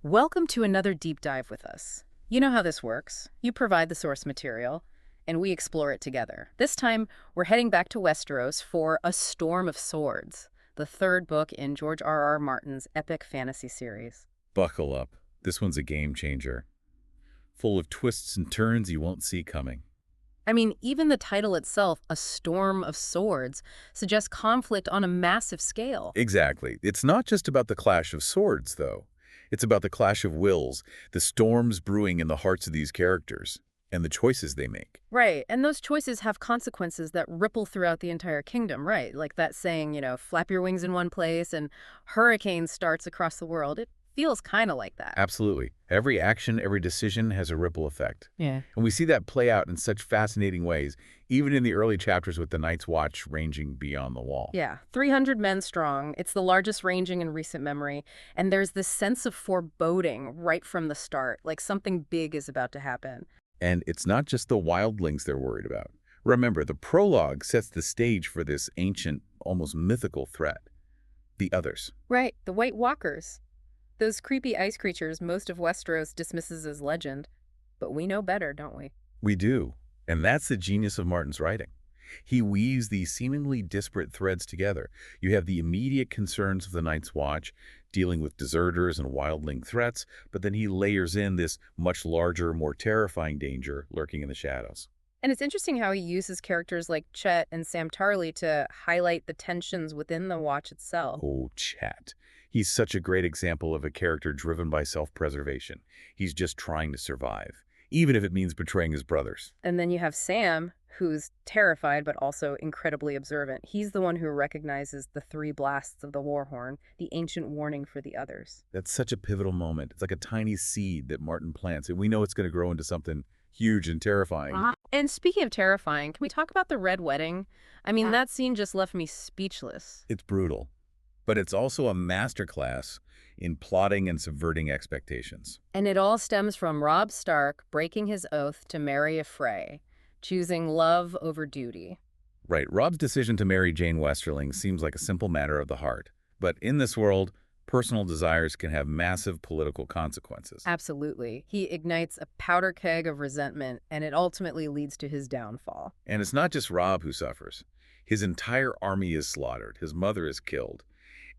Welcome to another deep dive with us. You know how this works. You provide the source material, and we explore it together. This time, we're heading back to Westeros for A Storm of Swords, the third book in George R.R. Martin's epic fantasy series. Buckle up. This one's a game changer. Full of twists and turns you won't see coming. I mean, even the title itself, A Storm of Swords, suggests conflict on a massive scale. Exactly. It's not just about the clash of swords, though. It's about the clash of wills, the storms brewing in the hearts of these characters, and the choices they make. Right, and those choices have consequences that ripple throughout the entire kingdom, right? Like that saying, flap your wings in one place and hurricane starts across the world. It feels kind of like that. Absolutely. Every action, every decision has a ripple effect. Yeah. And we see that play out in such fascinating ways, even in the early chapters with the Night's Watch ranging beyond the wall. Yeah, 300 men strong. It's the largest ranging in recent memory. And there's this sense of foreboding right from the start, like something big is about to happen. And it's not just the wildlings they're worried about. Remember, the prologue sets the stage for this ancient, almost mythical threat. The others. Right, the White Walkers. Those creepy ice creatures most of Westeros dismisses as legend. But we know better, don't we? We do. And that's the genius of Martin's writing. He weaves these seemingly disparate threads together. You have the immediate concerns of the Night's Watch, dealing with deserters and wildling threats, but then he layers in this much larger, more terrifying danger lurking in the shadows. And it's interesting how he uses characters like Chet and Sam Tarly to highlight the tensions within the Watch itself. Oh, Chat. He's such a great example of a character driven by self-preservation. He's just trying to survive, even if it means betraying his brothers. And then you have Sam, who's terrified but also incredibly observant. He's the one who recognizes the three blasts of the war horn, the ancient warning for the others. That's such a pivotal moment. It's like a tiny seed that Martin plants, and we know it's going to grow into something huge and terrifying. And speaking of terrifying, can we talk about the Red Wedding? I mean, that scene just left me speechless. It's brutal, but it's also a masterclass in plotting and subverting expectations. And it all stems from Robb Stark breaking his oath to marry a Frey, choosing love over duty. Right, Robb's decision to marry Jane Westerling seems like a simple matter of the heart, but in this world, personal desires can have massive political consequences. Absolutely. He ignites a powder keg of resentment, and it ultimately leads to his downfall. And it's not just Robb who suffers. His entire army is slaughtered. His mother is killed.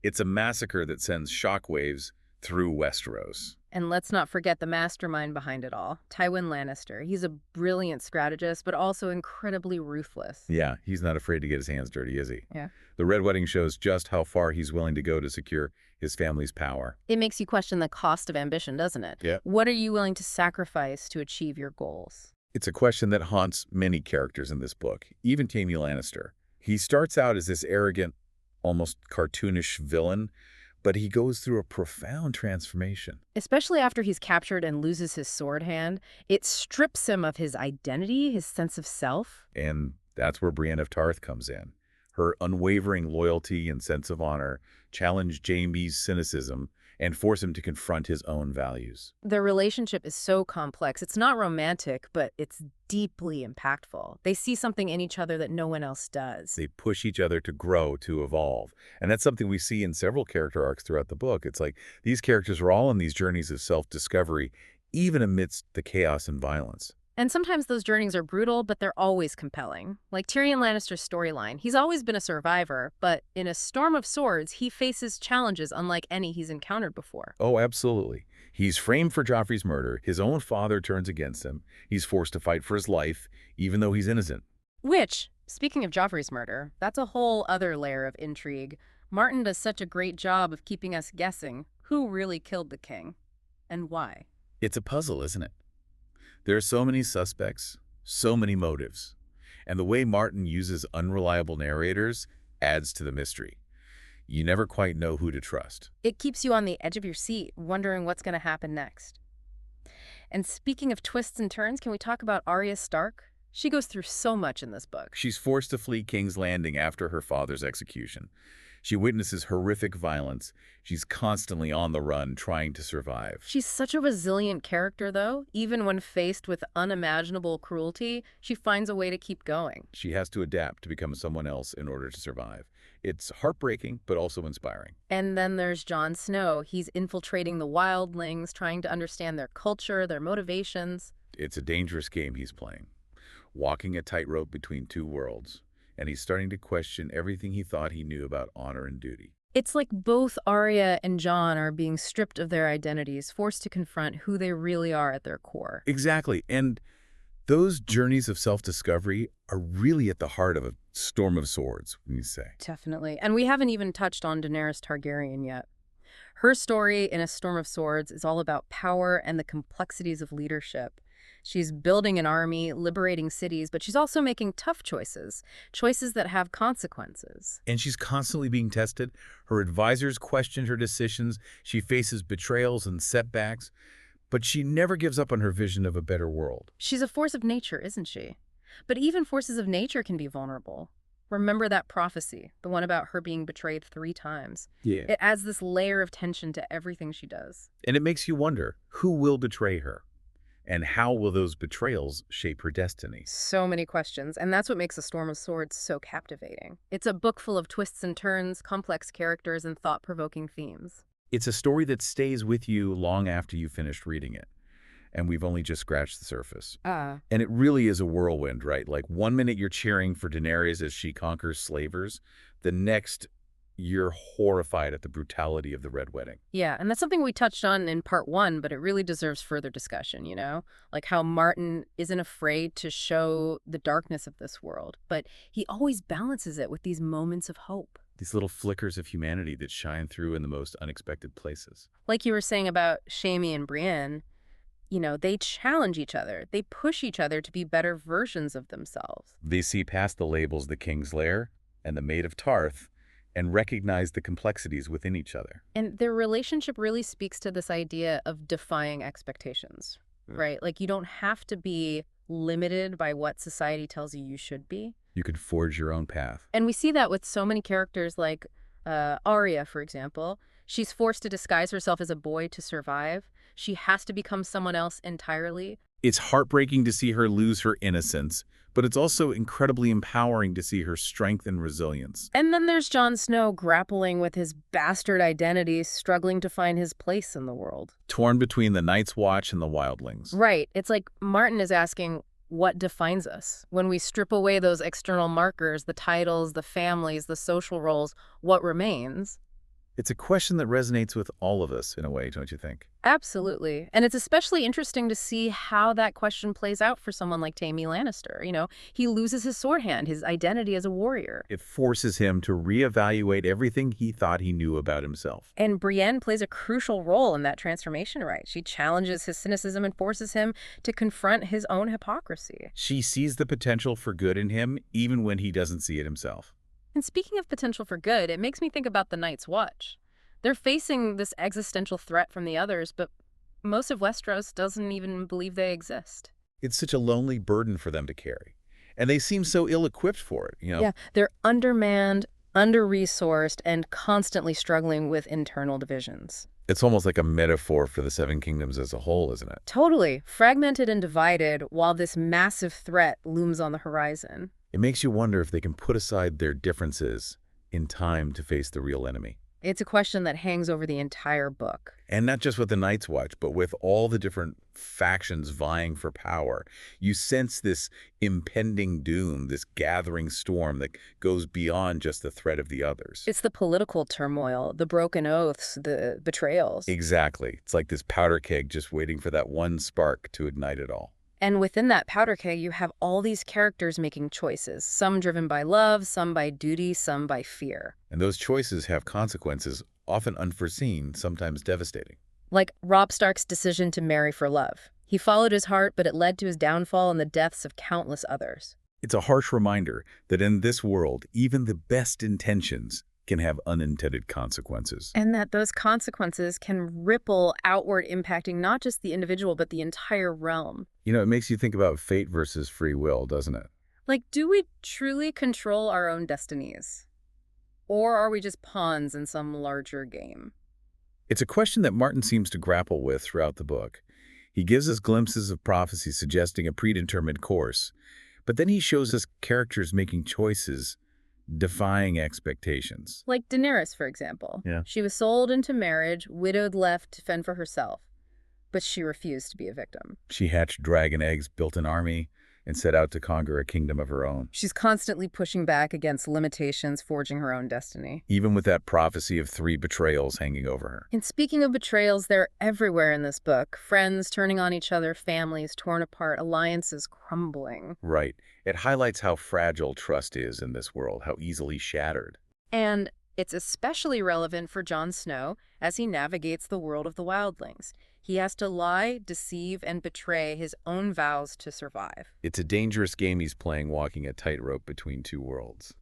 It's a massacre that sends shockwaves through Westeros. And let's not forget the mastermind behind it all, Tywin Lannister. He's a brilliant strategist, but also incredibly ruthless. Yeah, he's not afraid to get his hands dirty, is he? Yeah. The Red Wedding shows just how far he's willing to go to secure his family's power. It makes you question the cost of ambition, doesn't it? Yeah. What are you willing to sacrifice to achieve your goals? It's a question that haunts many characters in this book, even Jaime Lannister. He starts out as this arrogant, almost cartoonish villain, but he goes through a profound transformation. Especially after he's captured and loses his sword hand, it strips him of his identity, his sense of self. And that's where Brienne of Tarth comes in. Her unwavering loyalty and sense of honor challenge Jaime's cynicism and force him to confront his own values. Their relationship is so complex. It's not romantic, but it's deeply impactful. They see something in each other that no one else does. They push each other to grow, to evolve. And that's something we see in several character arcs throughout the book. It's like these characters are all on these journeys of self-discovery, even amidst the chaos and violence. And sometimes those journeys are brutal, but they're always compelling. Like Tyrion Lannister's storyline. He's always been a survivor, but in A Storm of Swords, he faces challenges unlike any he's encountered before. Oh, absolutely. He's framed for Joffrey's murder. His own father turns against him. He's forced to fight for his life, even though he's innocent. Which, speaking of Joffrey's murder, that's a whole other layer of intrigue. Martin does such a great job of keeping us guessing who really killed the king and why. It's a puzzle, isn't it? There are so many suspects, so many motives, and the way Martin uses unreliable narrators adds to the mystery. You never quite know who to trust. It keeps you on the edge of your seat, wondering what's going to happen next. And speaking of twists and turns, can we talk about Arya Stark? She goes through so much in this book. She's forced to flee King's Landing after her father's execution. She witnesses horrific violence. She's constantly on the run, trying to survive. She's such a resilient character, though. Even when faced with unimaginable cruelty, she finds a way to keep going. She has to adapt to become someone else in order to survive. It's heartbreaking, but also inspiring. And then there's Jon Snow. He's infiltrating the wildlings, trying to understand their culture, their motivations. It's a dangerous game he's playing, walking a tightrope between two worlds, and he's starting to question everything he thought he knew about honor and duty. It's like both Arya and Jon are being stripped of their identities, forced to confront who they really are at their core. Exactly, and those journeys of self-discovery are really at the heart of a storm of swords, when you say. Definitely. And we haven't even touched on Daenerys Targaryen yet. Her story in A Storm of Swords is all about power and the complexities of leadership. She's building an army, liberating cities, but she's also making tough choices, choices that have consequences. And she's constantly being tested. Her advisors question her decisions. She faces betrayals and setbacks, but she never gives up on her vision of a better world. She's a force of nature, isn't she? But even forces of nature can be vulnerable. Remember that prophecy, the one about her being betrayed 3 times. Yeah. It adds this layer of tension to everything she does. And it makes you wonder, who will betray her? And how will those betrayals shape her destiny? So many questions, and that's what makes A Storm of Swords so captivating. It's a book full of twists and turns, complex characters, and thought-provoking themes. It's a story that stays with you long after you finished reading it. And we've only just scratched the surface. And it really is a whirlwind, right? Like 1 minute you're cheering for Daenerys as she conquers slavers. The next, you're horrified at the brutality of the Red Wedding. Yeah, and that's something we touched on in part 1, but it really deserves further discussion, you know? Like how Martin isn't afraid to show the darkness of this world, but he always balances it with these moments of hope. These little flickers of humanity that shine through in the most unexpected places. Like you were saying about Shamie and Brienne, you know, they challenge each other. They push each other to be better versions of themselves. They see past the labels the King's Lair and the Maid of Tarth and recognize the complexities within each other. And their relationship really speaks to this idea of defying expectations, right? Like you don't have to be limited by what society tells you should be. You could forge your own path. And we see that with so many characters like Arya, for example. She's forced to disguise herself as a boy to survive. She has to become someone else entirely. It's heartbreaking to see her lose her innocence, but it's also incredibly empowering to see her strength and resilience. And then there's Jon Snow grappling with his bastard identity, struggling to find his place in the world. Torn between the Night's Watch and the wildlings. Right. It's like Martin is asking, what defines us? When we strip away those external markers, the titles, the families, the social roles, what remains? It's a question that resonates with all of us in a way, don't you think? Absolutely. And it's especially interesting to see how that question plays out for someone like Jaime Lannister. You know, he loses his sword hand, his identity as a warrior. It forces him to reevaluate everything he thought he knew about himself. And Brienne plays a crucial role in that transformation, right? She challenges his cynicism and forces him to confront his own hypocrisy. She sees the potential for good in him, even when he doesn't see it himself. And speaking of potential for good, it makes me think about the Night's Watch. They're facing this existential threat from the others, but most of Westeros doesn't even believe they exist. It's such a lonely burden for them to carry. And they seem so ill-equipped for it, you know? Yeah, they're undermanned, under-resourced, and constantly struggling with internal divisions. It's almost like a metaphor for the Seven Kingdoms as a whole, isn't it? Totally. Fragmented and divided while this massive threat looms on the horizon. It makes you wonder if they can put aside their differences in time to face the real enemy. It's a question that hangs over the entire book. And not just with the Night's Watch, but with all the different factions vying for power. You sense this impending doom, this gathering storm that goes beyond just the threat of the others. It's the political turmoil, the broken oaths, the betrayals. Exactly. It's like this powder keg just waiting for that one spark to ignite it all. And within that powder keg, you have all these characters making choices, some driven by love, some by duty, some by fear. And those choices have consequences, often unforeseen, sometimes devastating. Like Robb Stark's decision to marry for love. He followed his heart, but it led to his downfall and the deaths of countless others. It's a harsh reminder that in this world, even the best intentions can have unintended consequences. And that those consequences can ripple outward, impacting not just the individual, but the entire realm. You know, it makes you think about fate versus free will, doesn't it? Like, do we truly control our own destinies? Or are we just pawns in some larger game? It's a question that Martin seems to grapple with throughout the book. He gives us glimpses of prophecy suggesting a predetermined course, but then he shows us characters making choices defying expectations. Like Daenerys, for example. Yeah. She was sold into marriage, widowed, left to fend for herself. But she refused to be a victim. She hatched dragon eggs, built an army, and set out to conquer a kingdom of her own. She's constantly pushing back against limitations, forging her own destiny. Even with that prophecy of 3 betrayals hanging over her. And speaking of betrayals, they're everywhere in this book. Friends turning on each other, families torn apart, alliances crumbling. Right. It highlights how fragile trust is in this world, how easily shattered. And it's especially relevant for Jon Snow as he navigates the world of the wildlings. He has to lie, deceive, and betray his own vows to survive. It's a dangerous game he's playing, walking a tightrope between 2 worlds.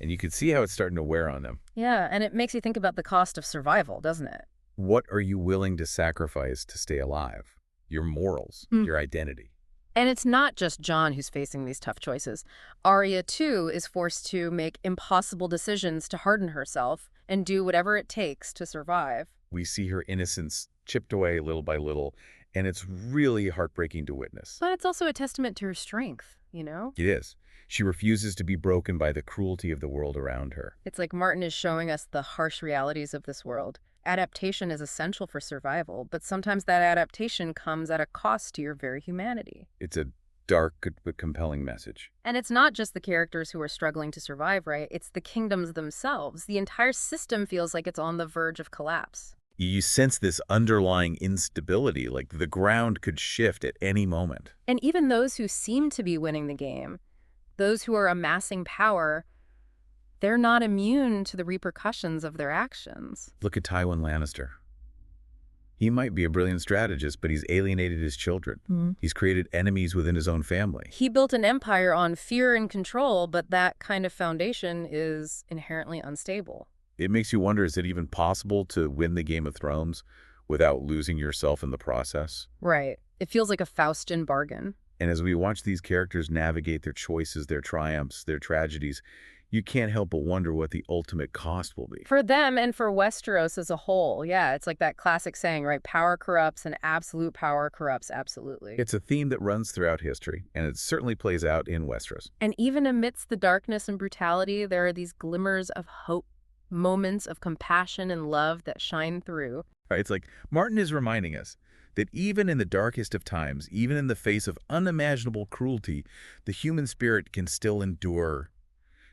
And you can see how it's starting to wear on him. Yeah, and it makes you think about the cost of survival, doesn't it? What are you willing to sacrifice to stay alive? Your morals, your identity. And it's not just Jon who's facing these tough choices. Arya, too, is forced to make impossible decisions to harden herself and do whatever it takes to survive. We see her innocence chipped away little by little, and it's really heartbreaking to witness. But it's also a testament to her strength, you know? It is. She refuses to be broken by the cruelty of the world around her. It's like Martin is showing us the harsh realities of this world. Adaptation is essential for survival, but sometimes that adaptation comes at a cost to your very humanity. It's a dark but compelling message. And it's not just the characters who are struggling to survive, right? It's the kingdoms themselves. The entire system feels like it's on the verge of collapse. You sense this underlying instability, like the ground could shift at any moment. And even those who seem to be winning the game, those who are amassing power, they're not immune to the repercussions of their actions. Look at Tywin Lannister. He might be a brilliant strategist, but he's alienated his children. He's created enemies within his own family. He built an empire on fear and control, but that kind of foundation is inherently unstable. It makes you wonder, is it even possible to win the Game of Thrones without losing yourself in the process? Right. It feels like a Faustian bargain. And as we watch these characters navigate their choices, their triumphs, their tragedies, you can't help but wonder what the ultimate cost will be. For them and for Westeros as a whole, yeah, it's like that classic saying, right? Power corrupts and absolute power corrupts absolutely. It's a theme that runs throughout history, and it certainly plays out in Westeros. And even amidst the darkness and brutality, there are these glimmers of hope, moments of compassion and love that shine through. Right? It's like Martin is reminding us that even in the darkest of times, even in the face of unimaginable cruelty, the human spirit can still endure,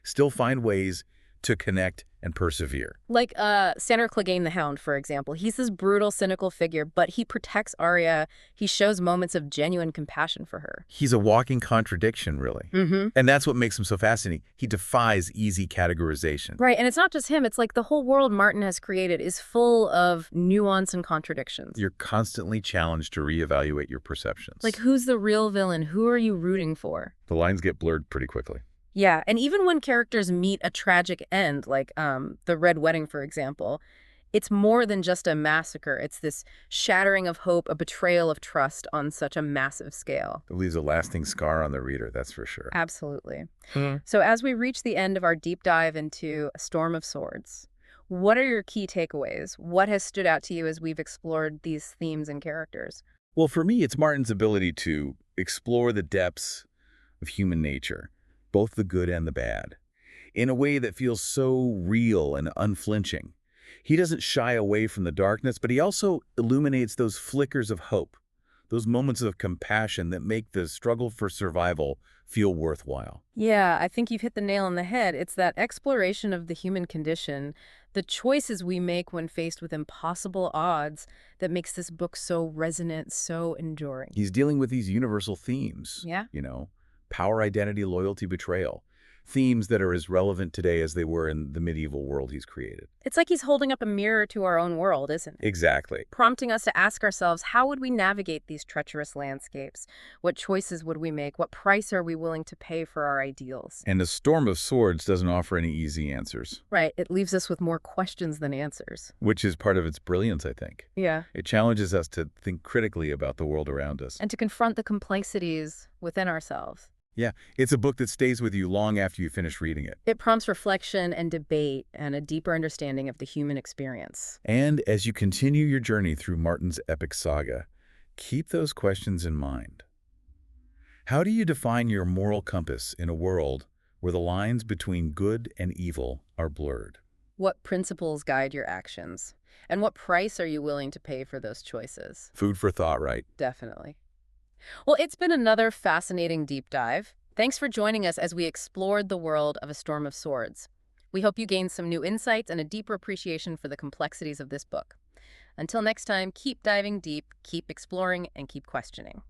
still find ways to connect and persevere. Like Sandor Clegane the Hound, for example. He's this brutal, cynical figure, but he protects Arya. He shows moments of genuine compassion for her. He's a walking contradiction, really. And that's what makes him so fascinating. He defies easy categorization. Right, and it's not just him. It's like the whole world Martin has created is full of nuance and contradictions. You're constantly challenged to reevaluate your perceptions. Like, who's the real villain? Who are you rooting for? The lines get blurred pretty quickly. Yeah, and even when characters meet a tragic end, like the Red Wedding, for example, it's more than just a massacre. It's this shattering of hope, a betrayal of trust on such a massive scale. It leaves a lasting scar on the reader, that's for sure. Absolutely. So as we reach the end of our deep dive into A Storm of Swords, what are your key takeaways? What has stood out to you as we've explored these themes and characters? Well, for me, it's Martin's ability to explore the depths of human nature, both the good and the bad, in a way that feels so real and unflinching. He doesn't shy away from the darkness, but he also illuminates those flickers of hope, those moments of compassion that make the struggle for survival feel worthwhile. Yeah, I think you've hit the nail on the head. It's that exploration of the human condition, the choices we make when faced with impossible odds that makes this book so resonant, so enduring. He's dealing with these universal themes. Yeah. You know, power, identity, loyalty, betrayal. Themes that are as relevant today as they were in the medieval world he's created. It's like he's holding up a mirror to our own world, isn't it? Exactly. Prompting us to ask ourselves, how would we navigate these treacherous landscapes? What choices would we make? What price are we willing to pay for our ideals? And A Storm of Swords doesn't offer any easy answers. Right. It leaves us with more questions than answers. Which is part of its brilliance, I think. Yeah. It challenges us to think critically about the world around us. And to confront the complexities within ourselves. Yeah, it's a book that stays with you long after you finish reading it. It prompts reflection and debate and a deeper understanding of the human experience. And as you continue your journey through Martin's epic saga, keep those questions in mind. How do you define your moral compass in a world where the lines between good and evil are blurred. What principles guide your actions? And what price are you willing to pay for those choices? Food for thought, right? Definitely. Well, it's been another fascinating deep dive. Thanks for joining us as we explored the world of A Storm of Swords. We hope you gained some new insights and a deeper appreciation for the complexities of this book. Until next time, keep diving deep, keep exploring, and keep questioning.